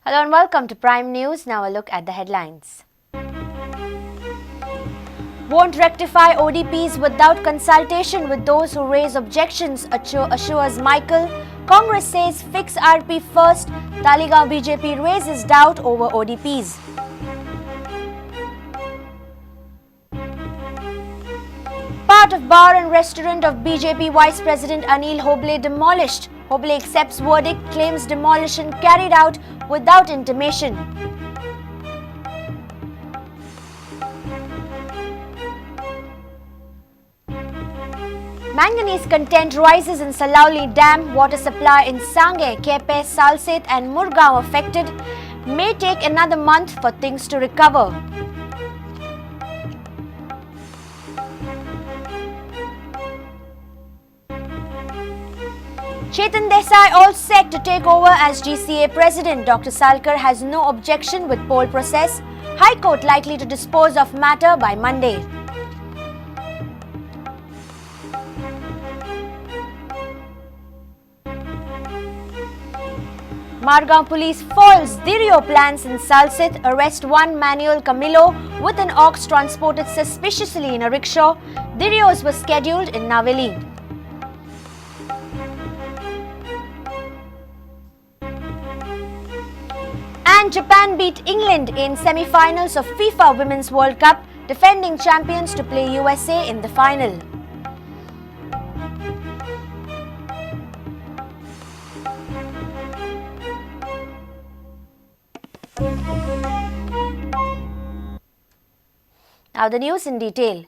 Hello and welcome to Prime News. Now a look at the headlines. Won't rectify ODPs without consultation with those who raise objections, assures Michael. Congress says fix RP first. Talegaon BJP raises doubt over ODPs. Part of bar and restaurant of BJP Vice President Anil Hoble demolished. Hoble accepts verdict, claims demolition carried out without intimation. Manganese content rises in Salauli Dam. Water supply in Sange, Kepe, Salset and Murgaon affected. May take another month for things to recover. Chetan Desai all set to take over as GCA president. Dr. Salkar has no objection with poll process. High Court likely to dispose of matter by Monday. Margaon police foils Dirio plans in Salsit. Arrest one Manuel Camilo with an ox transported suspiciously in a rickshaw. Dirios was scheduled in Naveli. And Japan beat England in semi-finals of FIFA Women's World Cup, defending champions to play USA in the final. Now the news in detail.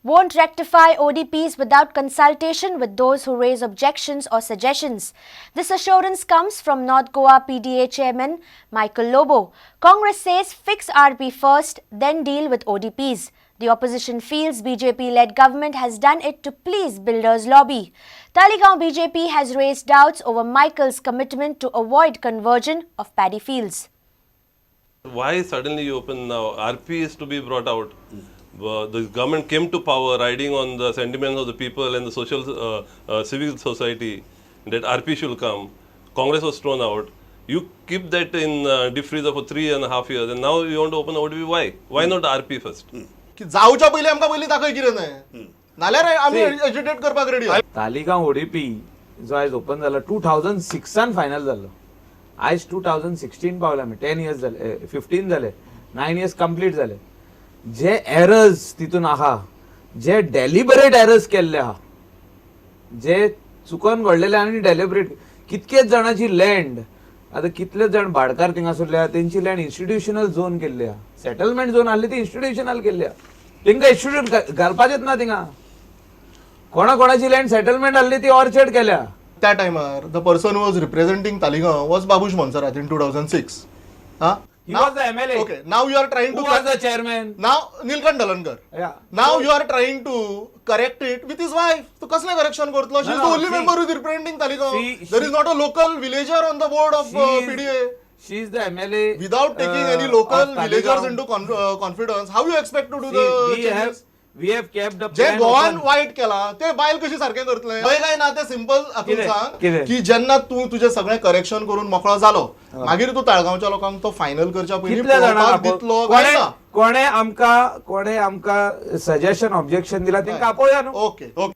Won't rectify ODPs without consultation with those who raise objections or suggestions. This assurance comes from North Goa PDA chairman Michael Lobo. Congress says fix RP first, then deal with ODPs. The opposition feels BJP-led government has done it to please builders' lobby. Talegaon BJP has raised doubts over Michael's commitment to avoid conversion of paddy fields. Why suddenly you open now? RP is to be brought out. The government came to power riding on the sentiments of the people and the social civil society that RP should come. Congress was thrown out. You keep that in deep freezer for 3.5 years and now you want to open ODP. Why? Why not RP first? जाऊच्या पहिले आमका पहिले दाखय कितें नाही नाल्यार आमी agitate करपाक रेडी तालिगांव ओडीपी जो आज ओपन जाला 2006 फायनल जालो आज 2016 पावला आमी 10 इयर्स जाले 15 जाले 9 इयर्स कंप्लीट जाले जे एरर्स तितून आहा जे डेलिबरेट एरर्स केल्ले आहा जे चुकून घडलेले आनी डेलिबरेट कितकेच जाणांची लँड आता कितले जण भाडकार थिंगा आसले तेंची लँड इन्स्टिट्यूशनल झोन केल्ली आहा सेटलमेंट झोन आसली ती इन्स्टिट्यूशनल केल्ली आहा तिंका इन्स्टिट्यूट घालपाचेच ना थिंगा कोणाची लँड सेटलमेंट आसली ती ऑर्चर्ड केल्या त्या टायमार the person was representing Taleigao was Babush Monserrate in 2006 He was the MLA. Okay, now you are trying Who to was the chairman? now Nilkant Dalankar. Yeah. Now you are trying to correct it with his wife. So कसले correction करतलो? She is the only member who is representing Talegaon. There is not a local villager on the board of PDA. She is the MLA. Without taking any local villagers into confidence, how you expect to do the changes? We have kept the J plan गोवान open. White केला ते बायल कशी सारखे करतले काय ना ते सिंपल आपण सांग कितें? की जेन्ना तू तुझे सगळे करेक्शन करून मोकळो जालो मागीर तू ताळगांवच्या लोकांक तो फायनल करच्या पयलीं कितल्या जाणांक पळोवपाक दितलो काय ना कोणे आमका सजेशन ऑब्जेक्शन दिला तेंका आपोवया न्हू okay okay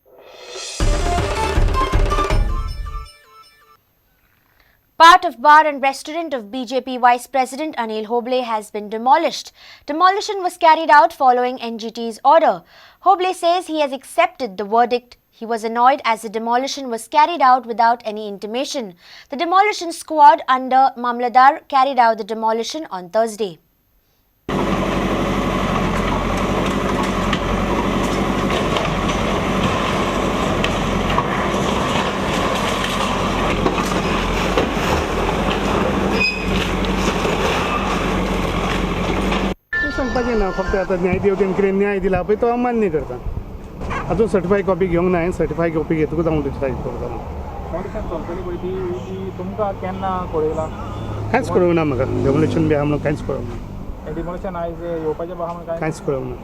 Part of bar and restaurant of BJP Vice President Anil Hoble has been demolished. Demolition was carried out following NGT's order. Hoble says he has accepted the verdict. He was annoyed as the demolition was carried out without any intimation. The demolition squad under Mamladar carried out the demolition on Thursday. सांगपाचें ना फक्त आतां न्यायदेवतेन कितें न्याय दिला पळय तो हांव मान्य करता अजून सर्टिफाय कॉपी घेवंक ना हांवें सर्टिफाय कॉपी घेतकूच हांव डिसायड करता तुमकां केन्ना कळयला कांयच कळोवंक ना म्हाका डेमोलेशन बी आहा म्हणून कांयच कळोवंक ना डिमोलेशन आयज येवपाचें आहा म्हणून कांयच कळोवंक ना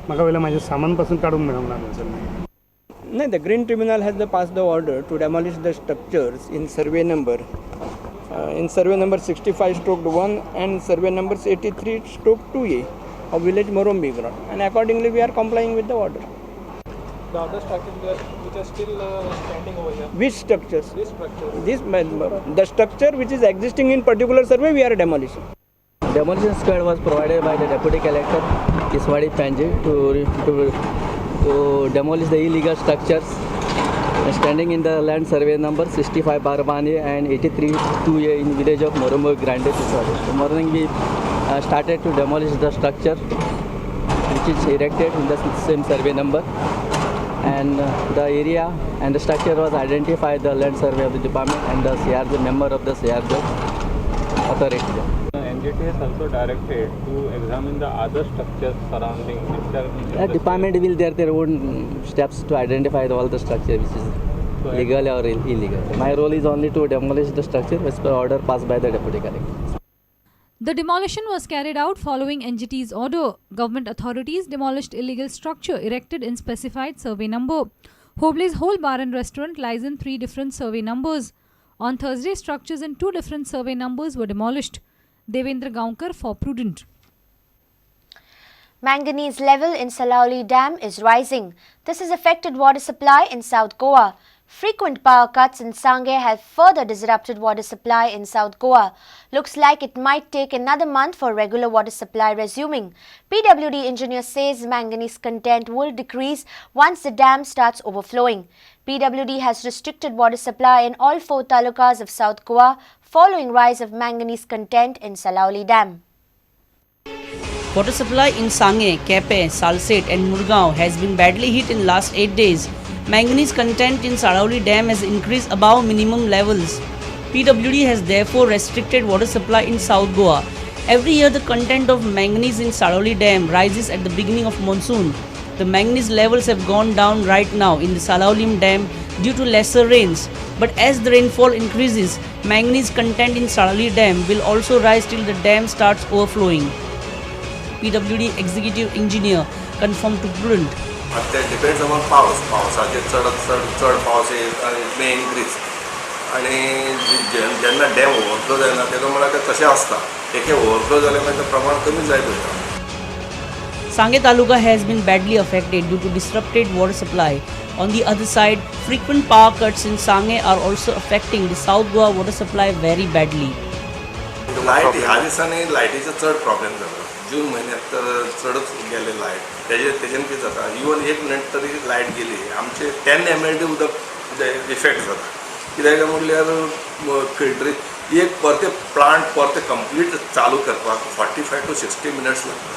म्हाका वयल्यान म्हाजें सामान पासून काडूंक मेळोंक ना थंयसर No, the Green Tribunal has passed the order to demolish the structures in survey number in survey number 65/1 and survey numbers 83/2A of village Morombigra, and accordingly we are complying with the order. The other structures which are still standing over here. Which structures? This structure. The structure which is existing in particular survey we are demolishing. Demolition squad was provided by the Deputy Collector Kiswadi Panji to demolish the illegal structures standing in the land survey number 65 Barbani and 83/2A in village of Morombo Grande, Kiswadi. The morning we started to demolish the structure which is erected in the same survey number, and the area and the structure was identified the land survey of the department and the CRJ member of the CRJ authority. NGT has also directed to examine the other structures surrounding The department will take their own steps to identify all the structure which is legal or illegal. My role is only to demolish the structure as per order passed by the Deputy Collector. The demolition was carried out following NGT's order. Government authorities demolished illegal structure erected in specified survey number. Hobley's whole bar and restaurant lies in 3 different survey numbers. On Thursday, structures in 2 different survey numbers were demolished. Devendra Gaunkar for Prudent. Manganese level in Salauli Dam is rising. This has affected water supply in South Goa. Frequent power cuts in Sangay have further disrupted water supply in South Goa. Looks like it might take another month for regular water supply resuming. PWD engineer says manganese content will decrease once the dam starts overflowing. PWD has restricted water supply in all 4 talukas of South Goa following rise of manganese content in Salauli Dam. Water supply in Sangay, Kepe, Salsette and Murgaon has been badly hit in last 8 days. Manganese content in Sarauli Dam has increased above minimum levels. PWD has therefore restricted water supply in South Goa. Every year the content of manganese in Sarauli Dam rises at the beginning of monsoon. The manganese levels have gone down right now in the Salaulim Dam due to lesser rains. But as the rainfall increases, manganese content in Sarauli Dam will also rise till the dam starts overflowing. PWD executive engineer confirmed to Prudent. That depends on पावसाचे चड पावस मे increase आणि जेन्ना dam overflow जायना तेका म्हळ्यार तशें आसता एक ओवरफ्लो जालें मागीर तें प्रमाण कमी जाय पडटा. Sangay Taluka has been badly affected due to disrupted water supply. On the other side, frequent power cuts in Sangay are also affecting the South Goa water supply very badly. Light ह्या दिसांनी लायटीचो चड problem जाता. जून म्हयन्यांत तर चडच गेले light. तेजेन कितें जाता इवन 1 मिनट तरी लायट गेली आमचे 10 mLD उदक इफेक्ट जाता. कित्याक म्हटल्यार फिल्टरी एक परते प्लांट परते कंप्लीट चालू करपाक 45 to 60 minutes लागता.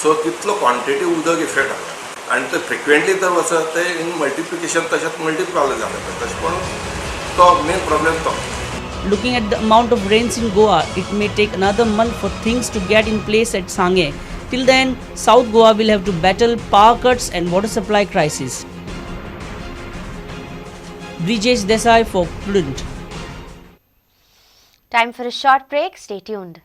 सो तितलो क्वांटिटी उदक इफेक्ट जाता आनी ते फ्रिक्वेंटली तर वचत ते इन मल्टिप्लिकेशन तशेंच मल्टिप्लाय जाता तशें पण तो मेन प्रॉब्लेम तो. Looking at the amount of rains in Goa, it may take another month for things to get in place at Sangay. Till then, South Goa will have to battle power cuts and water supply crisis. Brijesh Desai for Prudent. Time for a short break. Stay tuned.